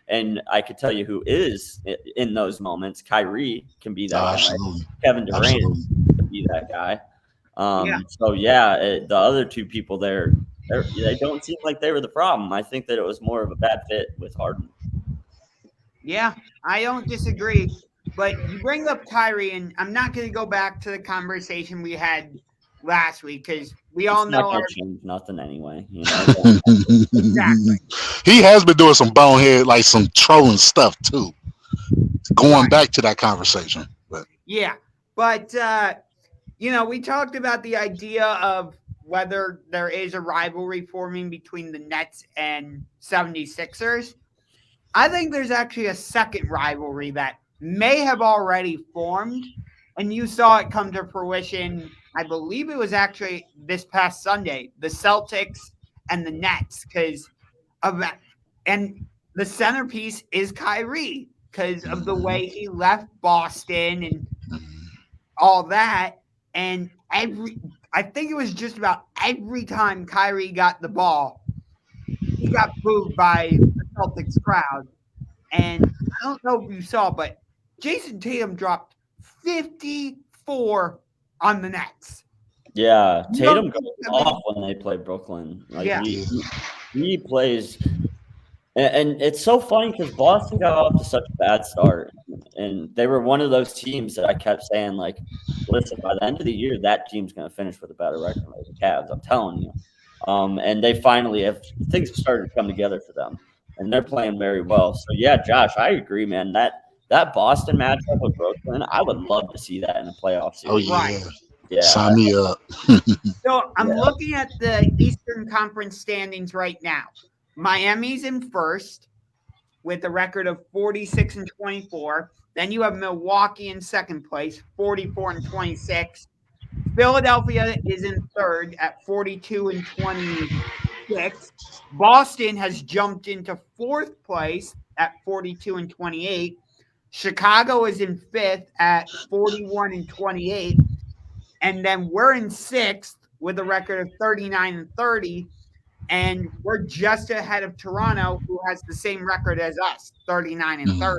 And I could tell you who is in those moments. Kyrie can be that guy. Absolutely. Kevin Durant can be that guy. So yeah, the other two people there, they don't seem like they were the problem. I think that it was more of a bad fit with Harden. Yeah, I don't disagree. But you bring up Kyrie, and I'm not going to go back to the conversation we had last week because we all It's know not gonna change nothing anyway. Exactly. He has been doing some bonehead, like some trolling stuff too. Going back to that conversation. But yeah, but we talked about the idea of whether there is a rivalry forming between the Nets and 76ers. I think there's actually a second rivalry that may have already formed, and you saw it come to fruition. I believe it was actually this past Sunday, the Celtics and the Nets, because of that. And the centerpiece is Kyrie because of the way he left Boston and all that. And I think it was just about every time Kyrie got the ball, he got booed by the Celtics crowd. And I don't know if you saw, but Jason Tatum dropped 54 on the Nets. Yeah, Tatum goes off when they play Brooklyn. Like Yeah. he plays, and it's so funny because Boston got off to such a bad start, and they were one of those teams that I kept saying, like, listen, by the end of the year, that team's going to finish with a better record than the Cavs. I'm telling you. And they finally things have started to come together for them, and they're playing very well. So yeah, Josh, I agree, man. That Boston matchup with Brooklyn, I would love to see that in a playoff series. oh yeah, Right. Yeah, sign me up. So I'm looking at the Eastern Conference standings right now. Miami's in first with a record of 46-24. Then you have Milwaukee in second place, 44-26. Philadelphia is in third at 42-26. Boston has jumped into fourth place at 42-28. Chicago is in fifth at 41-28. And then we're in sixth with a record of 39-30. And we're just ahead of Toronto, who has the same record as us, 39-30.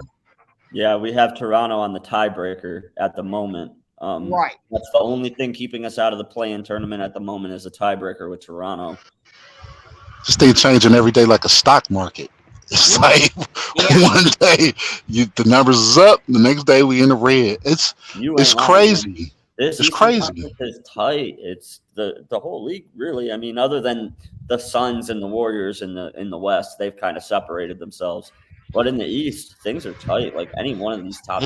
Yeah, we have Toronto on the tiebreaker at the moment. Right. That's the only thing keeping us out of the play-in tournament at the moment is a tiebreaker with Toronto. This thing changing every day like a stock market. It's like one day the numbers is up, the next day we in the red. It's crazy. This it's crazy. It's tight. It's the whole league, really. I mean, other than the Suns and the Warriors in the West, they've kind of separated themselves. But in the East, things are tight. Like any one of these top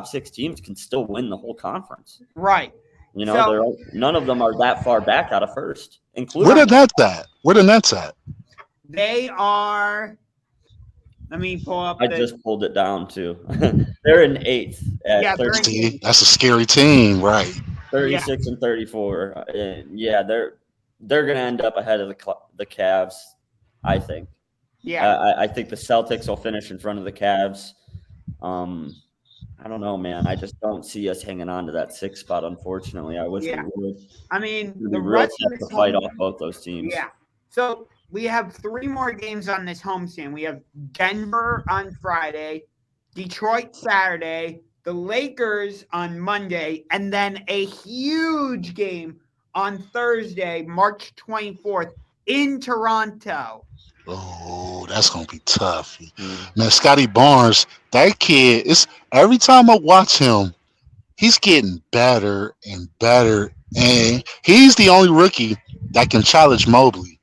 six teams can still win the whole conference. Right. None of them are that far back out of first. Including Where the Nets at? They are. Let me pull up. I just pulled it down too. They're in 8th. That's a scary team, right? 36 and 34. They're gonna end up ahead of the Cavs, I think. Yeah. I think the Celtics will finish in front of the Cavs. I don't know, man. I just don't see us hanging on to that 6th spot. Unfortunately, I wish we would. I mean, the rest have to fight off both those teams. Yeah. So we have 3 more games on this homestand. We have Denver on Friday, Detroit Saturday, the Lakers on Monday, and then a huge game on Thursday, March 24th in Toronto. Oh, that's gonna be tough, man. Scotty Barnes, that kid is. Every time I watch him, he's getting better and better, and he's the only rookie that can challenge Mobley.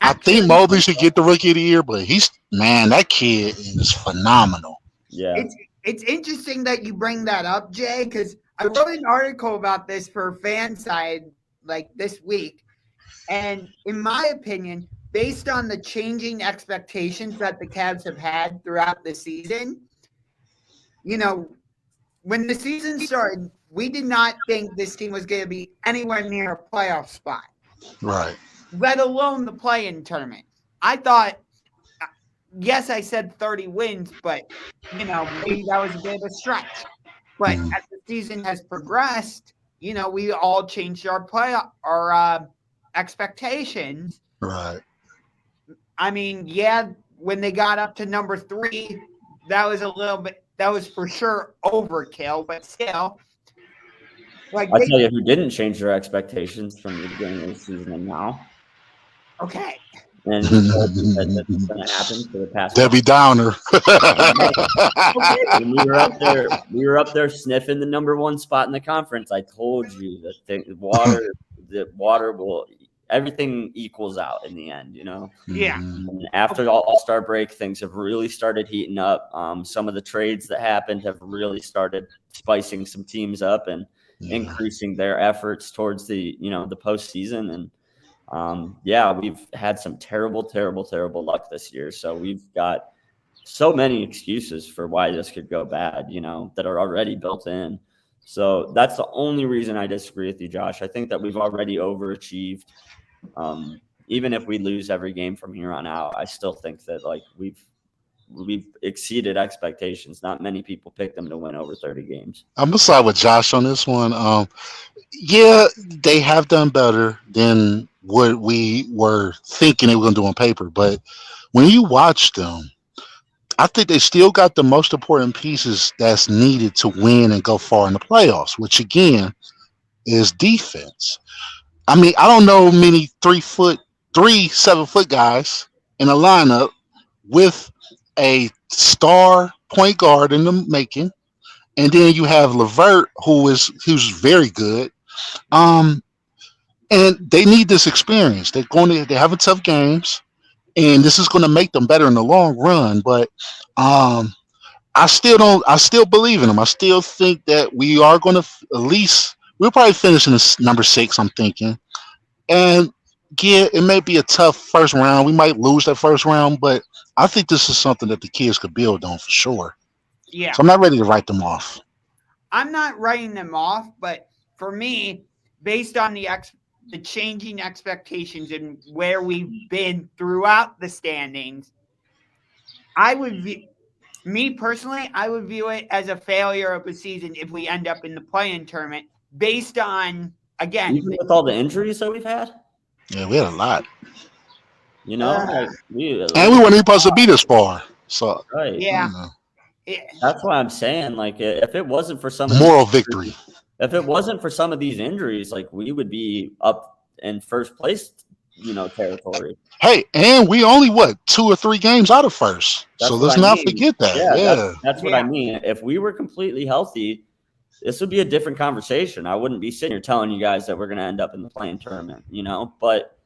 I think Mobley should get the Rookie of the Year, but that kid is phenomenal. Yeah, it's interesting that you bring that up, Jay, because I wrote an article about this for Fanside like this week, and in my opinion, based on the changing expectations that the Cavs have had throughout the season, when the season started, we did not think this team was going to be anywhere near a playoff spot. Right. Let alone the play-in tournament. I thought, yes, I said 30 wins, but, maybe that was a bit of a stretch. But as the season has progressed, we all changed our expectations. Right. I mean, when they got up to number 3, that was for sure overkill, but still. I'll tell you who didn't change their expectations from the beginning of the season and now. Okay. And that's going to happen for the past. Debbie Downer. When we were up there sniffing the number 1 spot in the conference. I told you that water will. Everything equals out in the end, Yeah. And after the All-Star break, things have really started heating up. Some of the trades that happened have really started spicing some teams up and increasing their efforts towards the postseason. And we've had some terrible, terrible, terrible luck this year. So we've got so many excuses for why this could go bad, that are already built in. So that's the only reason I disagree with you, Josh. I think that we've already overachieved. Even if we lose every game from here on out, I still think that we've exceeded expectations. Not many people picked them to win over 30 games. I'm gonna side with Josh on this one. They have done better than what we were thinking they were gonna do on paper. But when you watch them, I think they still got the most important pieces that's needed to win and go far in the playoffs, which again is defense. I mean, I don't know many 7-foot guys in a lineup with a star point guard in the making, and then you have LeVert, who's very good. And they need this experience. They're having tough games, and this is going to make them better in the long run. But I still believe in them. I still think that we are going to we'll probably finish in number 6, I'm thinking. And it may be a tough first round. We might lose that first round, but I think this is something that the kids could build on for sure. Yeah. So I'm not ready to write them off. I'm not writing them off, but for me, based on the changing expectations and where we've been throughout the standings, I would view it as a failure of a season if we end up in the play-in tournament based on, again, even with all the injuries that we've had. Yeah, we had a lot. And we weren't even supposed to be this far. So right. Yeah. That's why I'm saying, like, if it wasn't for some of Moral victory. if it wasn't for some of these injuries, like, we would be up in first place, territory. Hey, and we only 2 or 3 games out of first. That's So what let's I not mean. forget that. Yeah, Yeah. that's what I mean. If we were completely healthy, this would be a different conversation. I wouldn't be sitting here telling you guys that we're going to end up in the playing tournament, But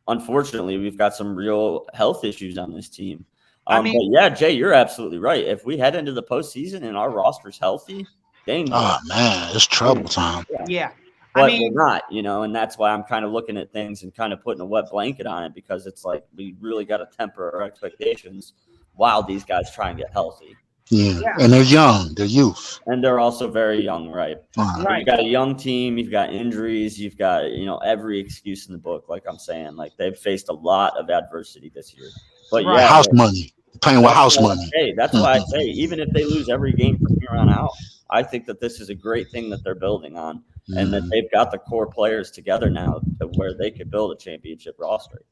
unfortunately, we've got some real health issues on this team. But yeah, Jay, you're absolutely right. If we head into the postseason and our roster's healthy, dang. Oh man, it's trouble time. Yeah. But we're not, and that's why I'm kind of looking at things and kind of putting a wet blanket on it, because it's like we really got to temper our expectations while these guys try and get healthy. Yeah. And they're young, they're youth. And they're also very young, right? Right. You've got a young team, you've got injuries, you've got, every excuse in the book, like I'm saying. Like, they've faced a lot of adversity this year. But yeah, house money. Playing with house money. Hey, that's why I say, even if they lose every game from here on out, I think that this is a great thing that they're building on, and that they've got the core players together now to where they could build a championship roster.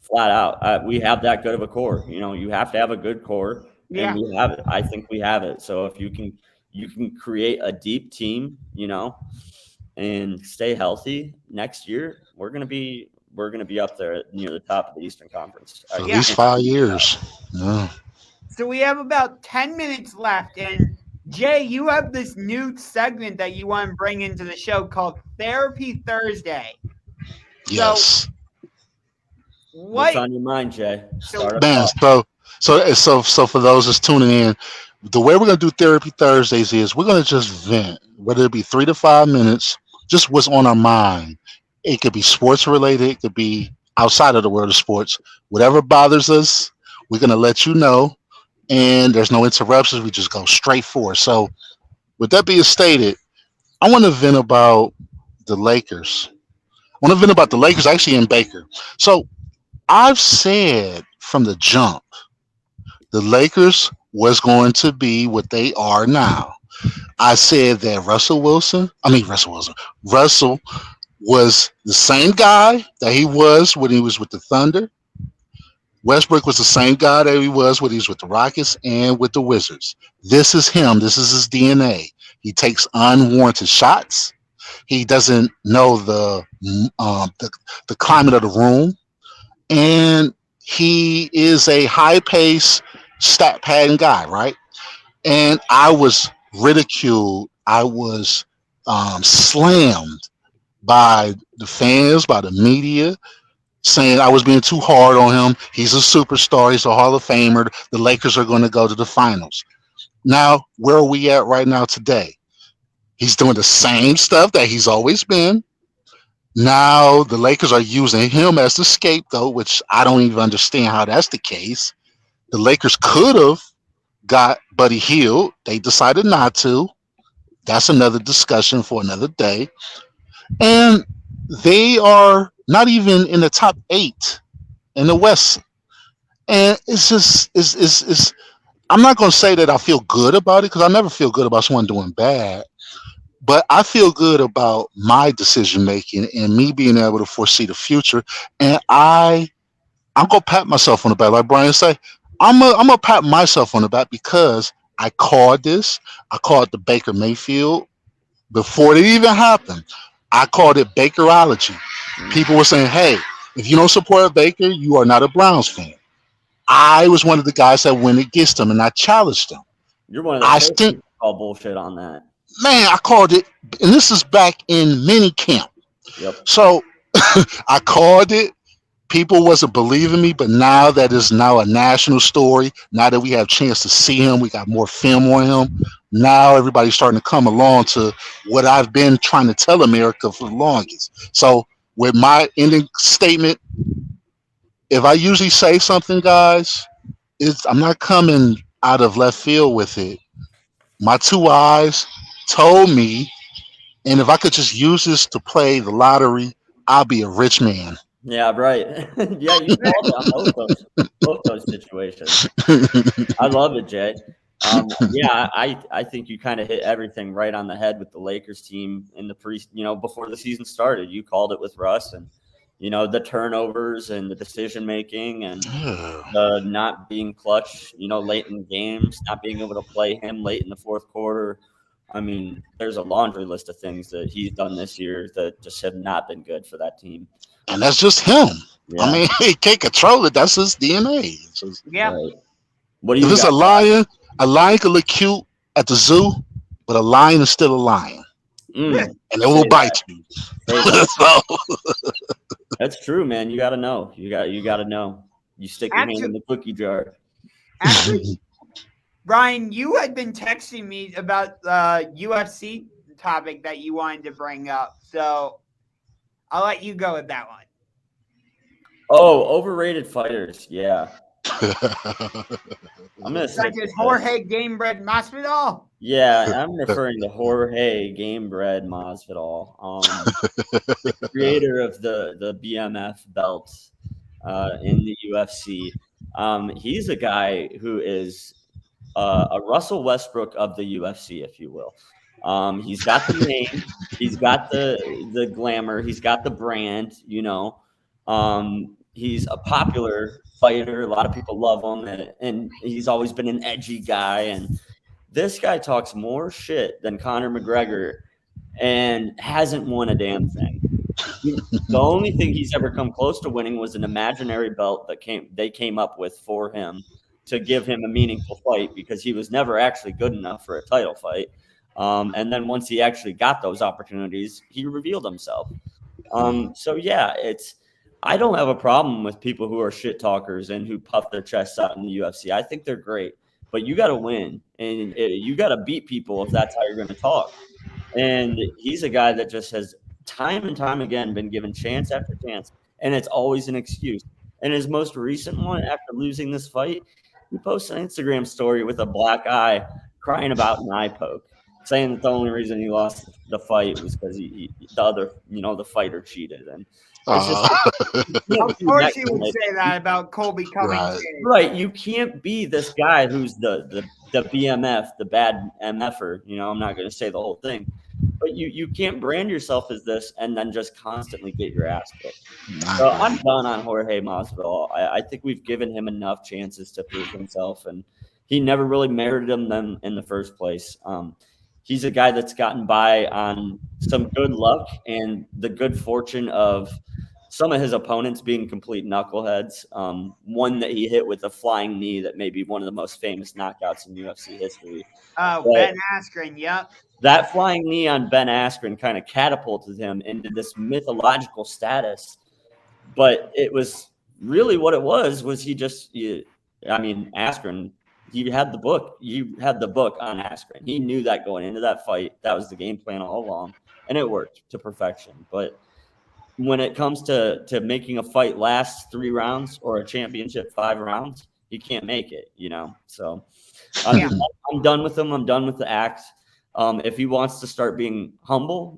Flat out, we have that good of a core. You have to have a good core, and we have it. I think we have it. So if you can create a deep team, and stay healthy next year, we're gonna be up there near the top of the Eastern Conference for at least 5 years. Yeah. So we have about 10 minutes left, and Jay, you have this new segment that you want to bring into the show called Therapy Thursday. Yes. So, what's on your mind, Jay? Man, so for those that's tuning in, the way we're gonna do Therapy Thursdays is we're gonna just vent, whether it be 3 to 5 minutes, just what's on our mind. It could be sports related, it could be outside of the world of sports. Whatever bothers us, we're gonna let you know. And there's no interruptions. We just go straight for it. So, with that being stated, I want to vent about the Lakers. I want to vent about the Lakers actually in Baker. So, I've said from the jump, the Lakers was going to be what they are now. I said that Russell was the same guy that he was when he was with the Thunder. Westbrook was the same guy that he was when he was with the Rockets and with the Wizards. This is him. This is his DNA. He takes unwarranted shots. He doesn't know the climate of the room, and he is a high-paced stat padding guy, right? And I was ridiculed. I was slammed by the fans, by the media, saying I was being too hard on him. He's a superstar. He's a Hall of Famer. The Lakers are going to go to the finals. Now, where are we at right now today? He's doing the same stuff that he's always been. Now, the Lakers are using him as the scapegoat, which I don't even understand how that's the case. The Lakers could have got Buddy Hield. They decided not to. That's another discussion for another day. And they are not even in the top 8 in the West. And it's just, I'm not going to say that I feel good about it, because I never feel good about someone doing bad. But I feel good about my decision making and me being able to foresee the future. And I'm going to pat myself on the back. Like Bryan say, I'm gonna pat myself on the back because I called this. I called the Baker Mayfield before it even happened. I called it Bakerology. People were saying, hey, if you don't support Baker, you are not a Browns fan. I was one of the guys that went against him, and I challenged him. You're one of the first people to call bullshit on that. Man, I called it, and this is back in mini camp. Yep. So I called it. People wasn't believing me, but now that is now a national story. Now that we have a chance to see him, we got more film on him. Now everybody's starting to come along to what I've been trying to tell America for the longest. So with my ending statement, if I usually say something, guys, I'm not coming out of left field with it. My 2 eyes told me, and if I could just use this to play the lottery, I'll be a rich man. Yeah, right. Yeah, you called it on both those situations. I love it, Jay. Yeah, I think you kind of hit everything right on the head with the Lakers team in the before the season started. You called it with Russ, and the turnovers and the decision making and Yeah. the not being clutch, late in games, not being able to play him late in the fourth quarter. I mean, there's a laundry list of things that he's done this year that just have not been good for that team. And that's just him. Yeah. I mean, he can't control it. That's his DNA. It's just- Yeah. Right. What do if you it's got? a lion can look cute at the zoo, but a lion is still a lion, Mm, and it will say bite you. say that. So, That's true, man. You got to know. You got to know. You stick your hand in the cookie jar. Actually, Bryan, you had been texting me about the UFC topic that you wanted to bring up, so I'll let you go with that one. Oh, overrated fighters. Yeah. I'm gonna say Such as Jorge Gamebred Masvidal. Yeah, I'm referring to Jorge Gamebred Masvidal, the creator of the BMF belts in the UFC. He's a guy who is a Russell Westbrook of the UFC, if you will. He's got the name, he's got the glamour, he's got the brand. He's a popular fighter. A lot of people love him, and he's always been an edgy guy. And this guy talks more shit than Conor McGregor and hasn't won a damn thing. The only thing he's ever come close to winning was an imaginary belt that they came up with for him to give him a meaningful fight because he was never actually good enough for a title fight. And then once he actually got those opportunities, he revealed himself. So yeah, I don't have a problem with people who are shit talkers and who puff their chests out in the UFC. I think they're great, but you got to win and you got to beat people if that's how you're going to talk. And he's a guy that just has time and time again been given chance after chance, and it's always an excuse. And his most recent one, after losing this fight, he posted an Instagram story with a black eye crying about an eye poke, saying that the only reason he lost the fight was because the fighter cheated. And it's just Of course he would say that about Colby Covington. Right. You can't be this guy who's the BMF, the bad MFer. I'm not going to say the whole thing, but you can't brand yourself as this and then just constantly get your ass kicked. So I'm done on Jorge Masvidal. I think we've given him enough chances to prove himself, and he never really merited them in the first place. He's a guy that's gotten by on some good luck and the good fortune of some of his opponents being complete knuckleheads. One that he hit with a flying knee that may be one of the most famous knockouts in UFC history. Ben Askren, yep. That flying knee on Ben Askren kind of catapulted him into this mythological status. But it was really what it was he just, Askren, he had the book. You had the book on Askren. He knew that going into that fight. That was the game plan all along, and it worked to perfection. But when it comes to making a fight last 3 rounds or a championship 5 rounds, he can't make it, So I'm done with him. I'm done with the act. If he wants to start being humble,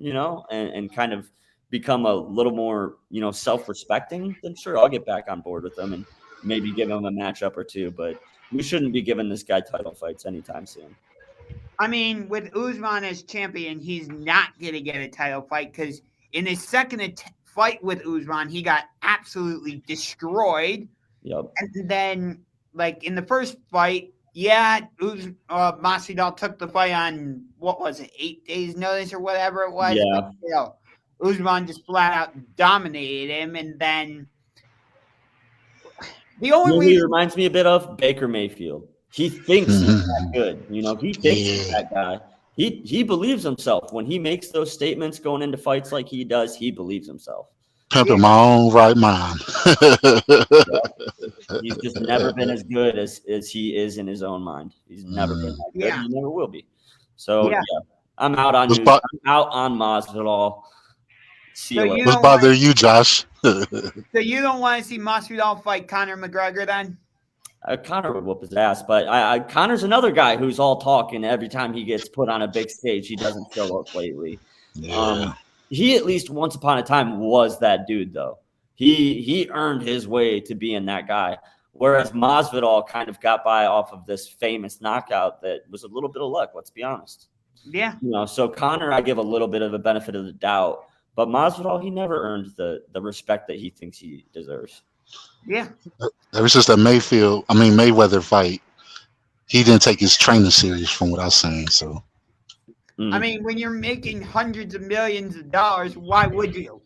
and kind of become a little more, self-respecting, then sure, I'll get back on board with him and maybe give him a matchup or two. But we shouldn't be giving this guy title fights anytime soon. I mean, with Usman as champion, he's not going to get a title fight because in his second fight with Usman, he got absolutely destroyed. Yep. And then, in the first fight, Masvidal took the fight on, 8 days notice or whatever it was? Yeah. But, Usman just flat out dominated him, and then the only reason he reminds me a bit of Baker Mayfield. He thinks he's that good. He thinks he's that guy. He believes himself. When he makes those statements going into fights like he does, he believes himself. Pimping my own right mind. He's just never been as good as he is in his own mind. He's never been that good. He never will be. So I'm out on I'm out on Masvidal. What's bothering you, Josh? So you don't want to see Masvidal fight Conor McGregor then? Conor would whoop his ass, but Conor's another guy who's all talk, and every time he gets put on a big stage, he doesn't show up lately. Yeah. He at least once upon a time was that dude, though. He earned his way to being that guy, whereas Masvidal kind of got by off of this famous knockout that was a little bit of luck, let's be honest. Yeah. So Conor, I give a little bit of a benefit of the doubt, But Masvidal, he never earned the respect that he thinks he deserves. Yeah. Ever since that Mayweather fight, he didn't take his training serious from what I've seen. So I mean, when you're making hundreds of millions of dollars, why would you?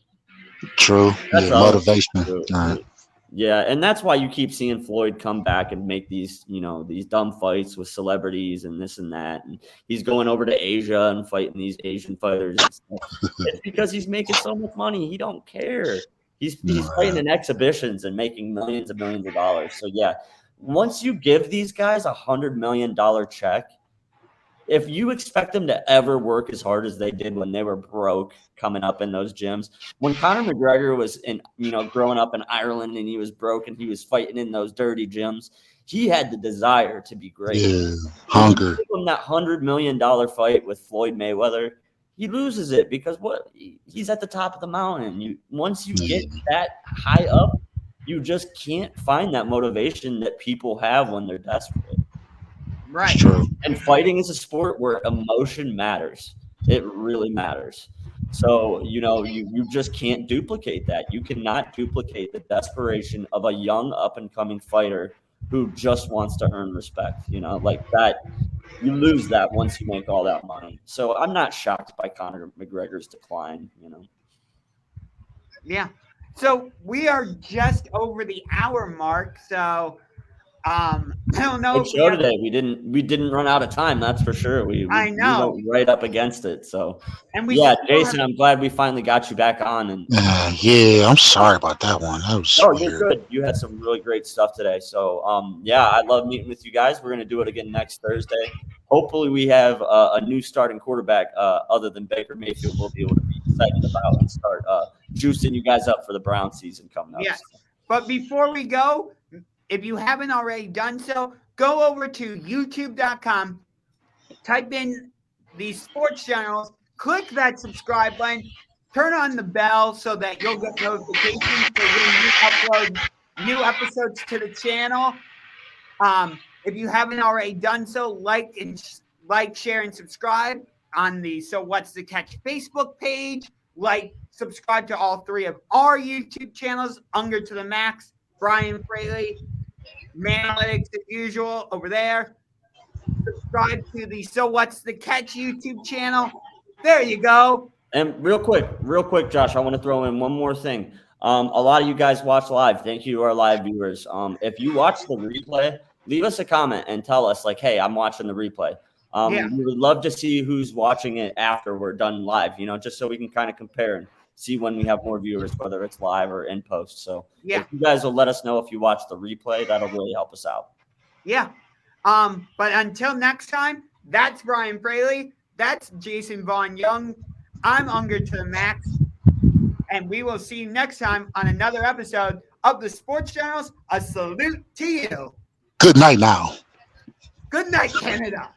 true. That's Yeah, motivation. true. All right. Yeah, and that's why you keep seeing Floyd come back and make these, these dumb fights with celebrities and this and that. And he's going over to Asia and fighting these Asian fighters and stuff. It's because he's making so much money. He don't care. He's fighting in exhibitions and making millions of dollars. So yeah, once you give these guys $100 million check, if you expect them to ever work as hard as they did when they were broke coming up in those gyms, when Conor McGregor was growing up in Ireland and he was broke and he was fighting in those dirty gyms, he had the desire to be great. Yeah, hunger. Give him that $100 million fight with Floyd Mayweather, he loses it because he's at the top of the mountain. Once you get that high up, you just can't find that motivation that people have when they're desperate. Right. And fighting is a sport where emotion matters. It really matters. So, you just can't duplicate that. You cannot duplicate the desperation of a young up-and-coming fighter who just wants to earn respect. Like that, you lose that once you make all that money. So I'm not shocked by Conor McGregor's decline, Yeah. So we are just over the hour mark. So I don't know. Good show today. We didn't run out of time. That's for sure. I know. We went right up against it. So and Jason, I'm glad we finally got you back on. And I'm sorry about that one. That was you're good. You had some really great stuff today. So I love meeting with you guys. We're gonna do it again next Thursday. Hopefully, we have a new starting quarterback other than Baker Mayfield. We'll be able to be excited about and start juicing you guys up for the Brown season coming up. Yes. But before we go, if you haven't already done so, go over to youtube.com, type in these sports channels, click that subscribe button, turn on the bell so that you'll get notifications for when you upload new episodes to the channel. If you haven't already done so, like, share, and subscribe on the So What's the Catch Facebook page. Subscribe to all three of our YouTube channels, Unger to the Max, Bryan Fraley, Manalytics as usual over there. Subscribe to the So What's the Catch YouTube channel. There you go. And real quick, Josh, I want to throw in one more thing. A lot of you guys watch live. Thank you to our live viewers. If you watch the replay, leave us a comment and tell us, hey, I'm watching the replay. We would love to see who's watching it after we're done live, just so we can kind of compare and see when we have more viewers, whether it's live or in post. So if you guys will let us know if you watch the replay, that'll really help us out. Yeah. But until next time, that's Bryan Fraley. That's Jason Vaughn Young. I'm Unger to the Max. And we will see you next time on another episode of the Sports Channels. A salute to you. Good night now. Good night, Canada.